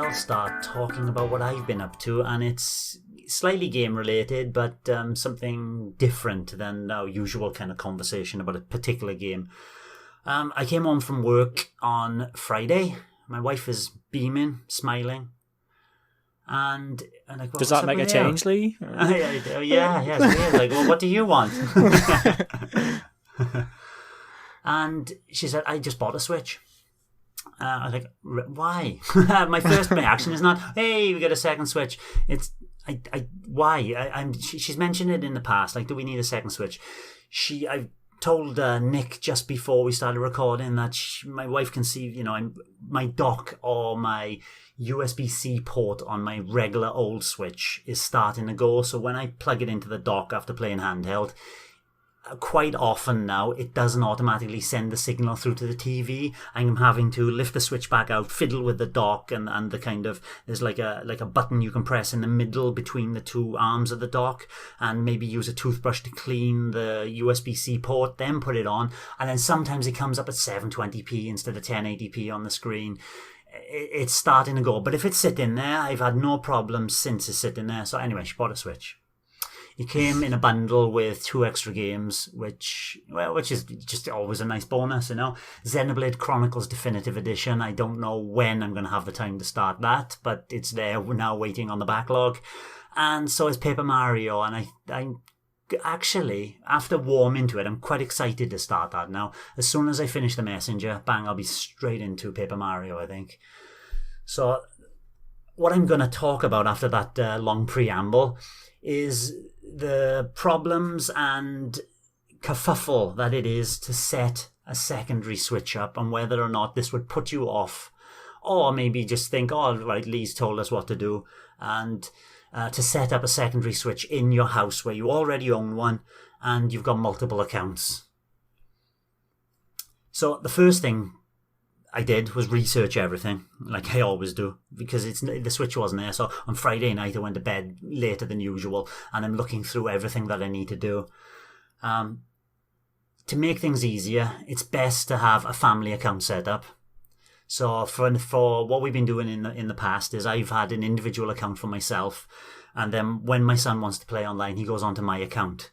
I'll start talking about what I've been up to, and it's slightly game related, but something different than our usual kind of conversation about a particular game. I came home from work on Friday. My wife is beaming, smiling. And I go, does that make a change, Lee? Yeah, it's weird. Like, well, what do you want? And she said, I just bought a Switch. I was like, why? My first reaction is not, hey, we got a second Switch. It's, why? She's mentioned it in the past. Like, do we need a second Switch? I told Nick just before we started recording that my wife can see, my dock or my USB-C port on my regular old Switch is starting to go. So when I plug it into the dock after playing handheld, quite often now it doesn't automatically send the signal through to the TV. I'm having to lift the Switch back out, fiddle with the dock, and the kind of, there's like a button you can press in the middle between the two arms of the dock, and maybe use a toothbrush to clean the USB-C port, then put it on, and then sometimes it comes up at 720p instead of 1080p on the screen. It's starting to go, but if it's sitting there, I've had no problems since it's sitting there. So anyway, she bought a Switch. It came in a bundle with 2 extra games, which is just always a nice bonus, Xenoblade Chronicles Definitive Edition. I don't know when I'm going to have the time to start that, but it's there. We're now waiting on the backlog. And so is Paper Mario, and I actually, after warming to it, I'm quite excited to start that now. As soon as I finish The Messenger, bang, I'll be straight into Paper Mario, I think. So what I'm going to talk about after that long preamble is the problems and kerfuffle that it is to set a secondary Switch up, and whether or not this would put you off, or maybe just think, oh, right, Lee's told us what to do, and to set up a secondary Switch in your house where you already own one and you've got multiple accounts. So the first thing I did was research everything, like I always do, because the Switch wasn't there. So on Friday night I went to bed later than usual, and I'm looking through everything that I need to do. To make things easier, it's best to have a family account set up. So for what we've been doing in the past is I've had an individual account for myself, and then when my son wants to play online, he goes onto my account.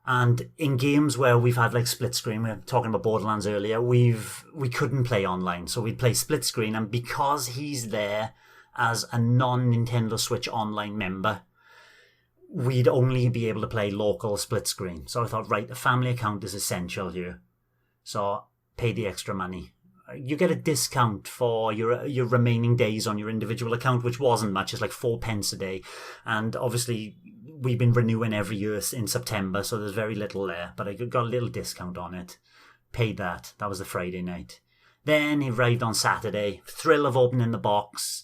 And in games where we've had like split screen, we were talking about Borderlands earlier, we couldn't play online. So we'd play split screen, and because he's there as a non-Nintendo Switch online member, we'd only be able to play local split screen. So I thought, right, a family account is essential here. So pay the extra money. You get a discount for your remaining days on your individual account, which wasn't much. It's like 4 pence a day. And obviously we've been renewing every year in September, so there's very little there. But I got a little discount on it. Paid that. That was the Friday night. Then it arrived on Saturday. Thrill of opening the box.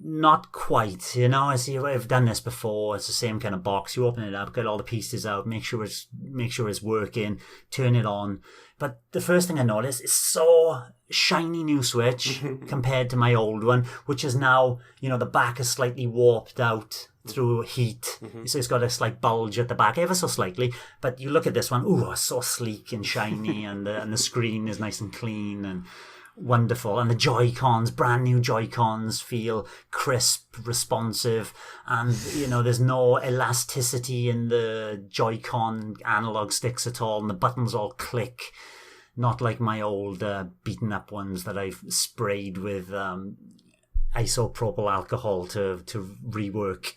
Not quite, I see. I've done this before. It's the same kind of box. You open it up, get all the pieces out, make sure it's working, turn it on. But the first thing I noticed is so shiny new Switch compared to my old one, which is now, the back is slightly warped out through heat. So it's got a slight bulge at the back, ever so slightly. But you look at this one, ooh, it's so sleek and shiny, and the screen is nice and clean and wonderful, and the Joy-Cons, brand new Joy-Cons, feel crisp, responsive, and there's no elasticity in the Joy-Con analog sticks at all, and the buttons all click, not like my old beaten up ones that I've sprayed with isopropyl alcohol to rework.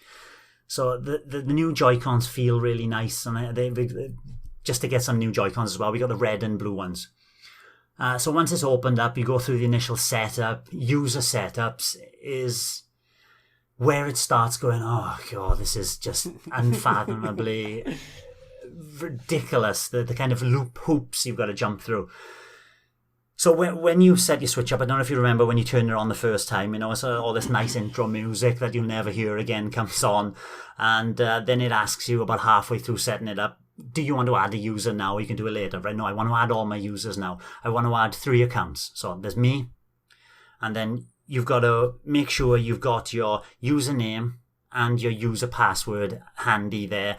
So the new Joy-Cons feel really nice, and they just to get some new Joy-Cons as well, we got the red and blue ones. So once it's opened up, you go through the initial setup. User setups is where it starts going, oh God, this is just unfathomably ridiculous. The kind of hoops you've got to jump through. So when you set your Switch up, I don't know if you remember when you turned it on the first time, it's all this nice intro music that you'll never hear again comes on. And then it asks you about halfway through setting it up, do you want to add a user now, or you can do it later? Right, no, I want to add all my users now. I want to add 3 accounts. So there's me, and then you've got to make sure you've got your username and your user password handy there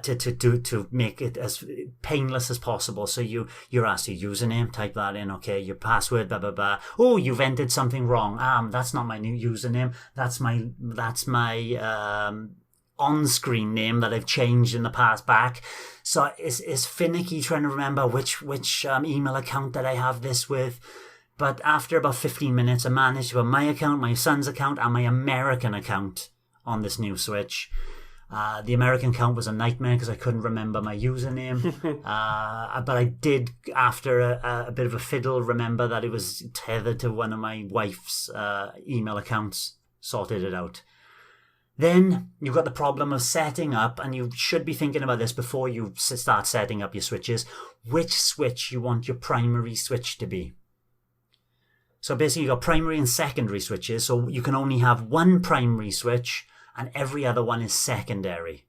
to make it as painless as possible. So you're asked your username, type that in, okay, your password, blah blah blah. Oh, you've entered something wrong. That's not my new username. That's my on-screen name that I've changed in the past back. So it's finicky trying to remember which email account that I have this with. But after about 15 minutes, I managed to put my account, my son's account, and my American account on this new Switch. The American account was a nightmare because I couldn't remember my username. But I did, after a bit of a fiddle, remember that it was tethered to one of my wife's email accounts. Sorted it out. Then you've got the problem of setting up, and you should be thinking about this before you start setting up your switches, which switch you want your primary switch to be. So basically you've got primary and secondary switches, so you can only have one primary switch and every other one is secondary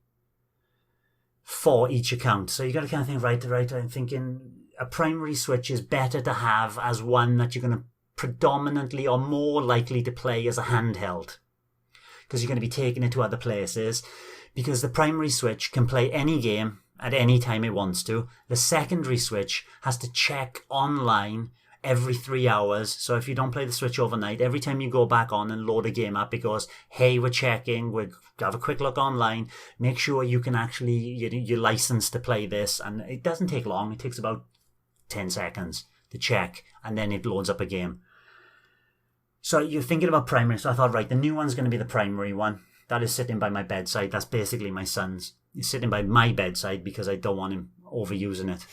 for each account. So you got to kind of think, right, I'm thinking a primary switch is better to have as one that you're going to predominantly or more likely to play as a handheld, because you're going to be taking it to other places, because the primary switch can play any game at any time it wants to. The secondary switch has to check online every 3 hours. So if you don't play the Switch overnight, every time you go back on and load a game up, it goes, hey, we're checking, we'll have a quick look online, make sure you can actually, you're licensed to play this. And it doesn't take long. It takes about 10 seconds to check, and then it loads up a game. So you're thinking about primary. So I thought, right, the new one's going to be the primary one. That is sitting by my bedside. That's basically my son's. He's sitting by my bedside because I don't want him overusing it.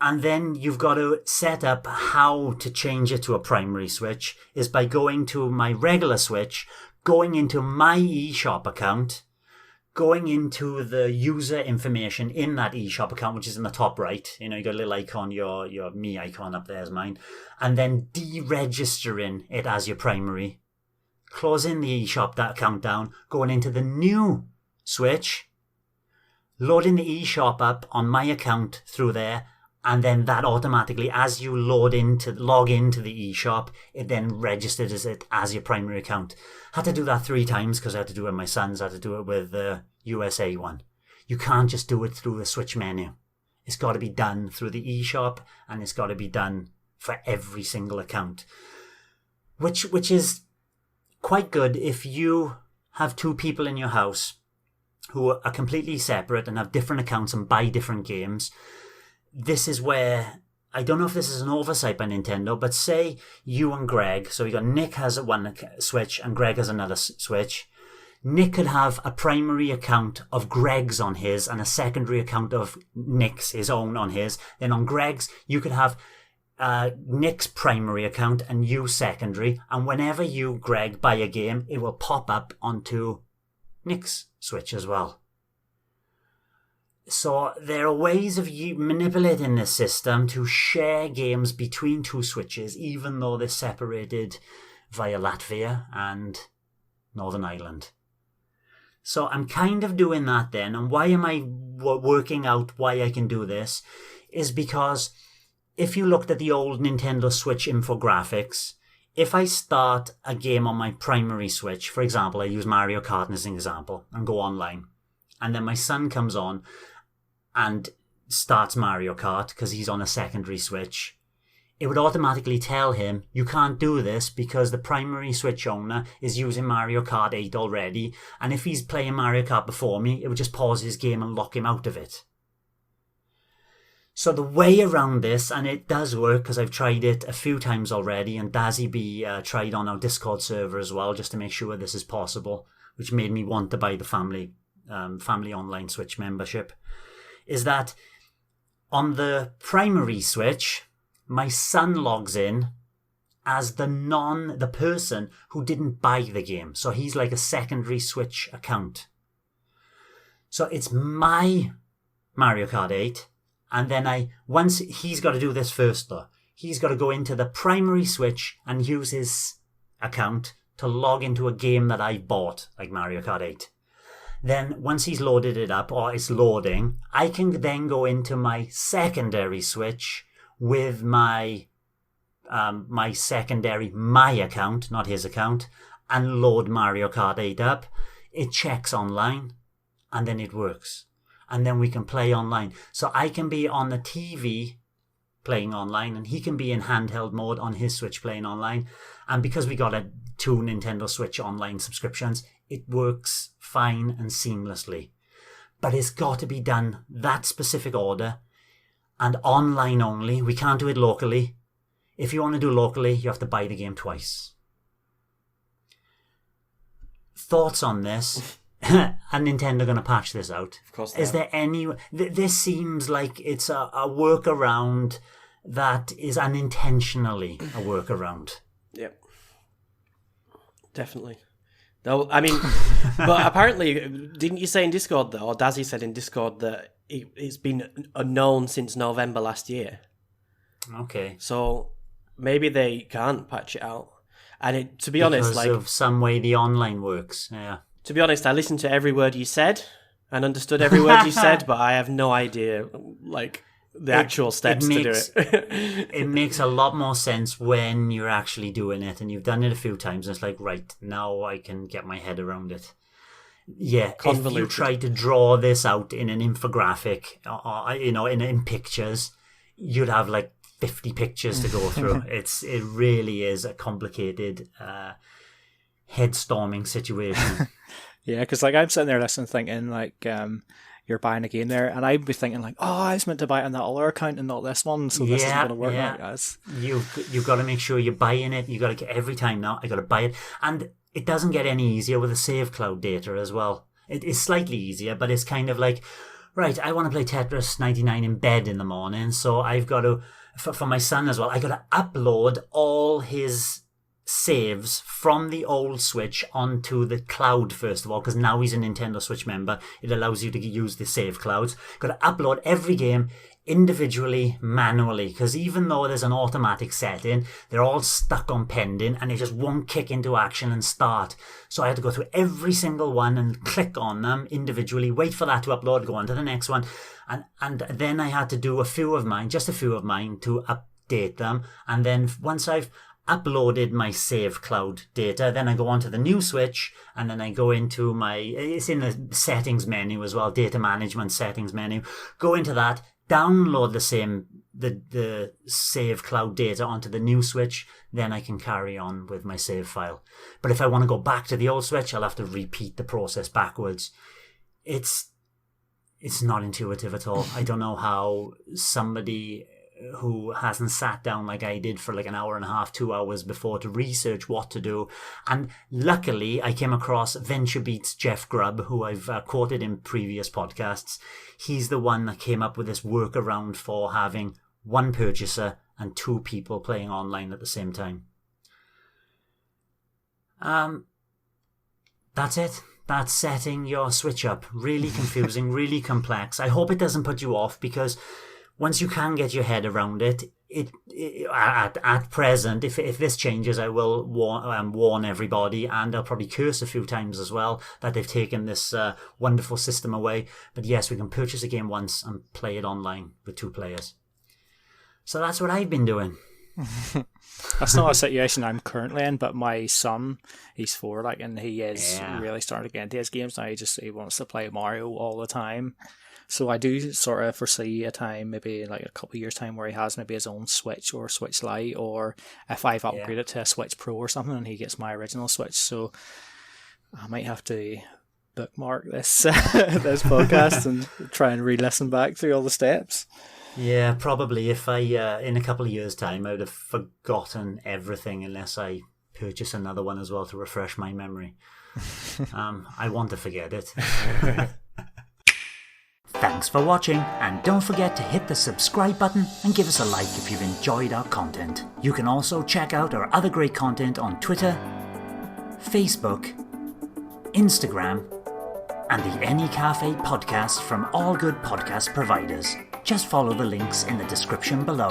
And then you've got to set up how to change it to a primary switch is by going to my regular Switch, going into my eShop account, going into the user information in that eShop account, which is in the top right. You got a little icon, your me icon up there is mine, and then deregistering it as your primary. Closing the eShop account down, going into the new Switch, loading the eShop up on my account through there, and then that automatically, as you log into the eShop, it then registers it as your primary account. Had to do that 3 times because I had to do it with my son's. I had to do it with the USA one. You can't just do it through the Switch menu. It's got to be done through the eShop, and it's got to be done for every single account, which is quite good if you have 2 people in your house who are completely separate and have different accounts and buy different games. This is where, I don't know if this is an oversight by Nintendo, but say you and Greg, so you got Nick has one Switch and Greg has another Switch. Nick could have a primary account of Greg's on his and a secondary account of Nick's, his own on his. Then on Greg's, you could have Nick's primary account and you secondary. And whenever you, Greg, buy a game, it will pop up onto Nick's Switch as well. So there are ways of you manipulating this system to share games between 2 Switches, even though they're separated via Latvia and Northern Ireland. So I'm kind of doing that then. And why am I working out why I can do this? Is because if you looked at the old Nintendo Switch infographics, if I start a game on my primary Switch, for example, I use Mario Kart as an example, and go online, and then my son comes on and starts Mario Kart because he's on a secondary Switch, it would automatically tell him, you can't do this because the primary Switch owner is using Mario Kart 8 already, and if he's playing Mario Kart before me, it would just pause his game and lock him out of it. So the way around this, and it does work because I've tried it a few times already, and Dazzy B tried on our Discord server as well, just to make sure this is possible, which made me want to buy the family online Switch membership, is that on the primary Switch, my son logs in as the person who didn't buy the game. So he's like a secondary Switch account. So it's my Mario Kart 8. And then once he's got to do this first though. He's got to go into the primary Switch and use his account to log into a game that I bought, like Mario Kart 8. Then once he's loaded it up, or it's loading, I can then go into my secondary Switch with my secondary account, not his account, and load Mario Kart 8 up, it checks online and then it works. And then we can play online. So I can be on the TV playing online and he can be in handheld mode on his Switch playing online. And because we got 2 Nintendo Switch online subscriptions, it works fine and seamlessly. But it's got to be done that specific order and online only. We can't do it locally. If you want to do locally, you have to buy the game twice. Thoughts on this? And Nintendo going to patch this out. Of course. Is there any? This seems like it's a workaround that is unintentionally a workaround. Yep. Definitely. No, I mean, but apparently, didn't you say in Discord though, or Dazzy said in Discord that it's been unknown since November last year? Okay. So maybe they can't patch it out. And to be honest, because of some way the online works. Yeah. To be honest, I listened to every word you said and understood every word you said, but I have no idea, like, the actual steps to do it. It makes a lot more sense when you're actually doing it and you've done it a few times and it's like, right, now I can get my head around it. Yeah, if you try to draw this out in an infographic, or in pictures, you'd have like 50 pictures to go through. It really is a complicated, head-storming situation. Yeah, because like I'm sitting there listening, thinking like you're buying a game there, and I'd be thinking like, oh, I was meant to buy it on that other account and not this one, so this isn't going to work like that. You've got to make sure you're buying it. You got to get every time now. I got to buy it, and it doesn't get any easier with the save cloud data as well. It is slightly easier, but it's kind of like, right, I want to play Tetris 99 in bed in the morning, so I've got to, for my son as well, I got to upload all his saves from the old Switch onto the cloud first of all, because now he's a Nintendo Switch member. It allows you to use the save clouds. Got to upload every game individually, manually, because even though there's an automatic setting, they're all stuck on pending and it just won't kick into action and start. So I had to go through every single one and click on them individually, wait for that to upload, go on to the next one, and then I had to do just a few of mine to update them. And then once I've uploaded my save cloud data, then I go onto the new Switch and then I go into it's in the settings menu as well, data management settings menu, go into that, download the save cloud data onto the new Switch, then I can carry on with my save file. But if I want to go back to the old Switch, I'll have to repeat the process backwards. It's not intuitive at all. I don't know how somebody who hasn't sat down like I did for like an hour and a half, 2 hours before to research what to do. And luckily I came across VentureBeat's Jeff Grubb, who I've quoted in previous podcasts. He's the one that came up with this workaround for having one purchaser and 2 people playing online at the same time. That's it. That's setting your Switch up. Really confusing, really complex. I hope it doesn't put you off, because once you can get your head around it, at present, if this changes, I will warn everybody, and I'll probably curse a few times as well that they've taken this wonderful system away. But yes, we can purchase a game once and play it online with 2 players. So that's what I've been doing. That's not a situation I'm currently in, but my son, he's 4, and he is really starting to get into his games now. He wants to play Mario all the time. So I do sort of foresee a time, maybe like a couple of years' time, where he has maybe his own Switch or Switch Lite, or if I've upgraded to a Switch Pro or something and he gets my original Switch. So I might have to bookmark this this podcast and try and re-listen back through all the steps. Yeah, probably. If I, in a couple of years' time, I would have forgotten everything unless I purchase another one as well to refresh my memory. I want to forget it. Thanks for watching, and don't forget to hit the subscribe button and give us a like if you've enjoyed our content. You can also check out our other great content on Twitter, Facebook, Instagram, and the N-E Café podcast from all good podcast providers. Just follow the links in the description below.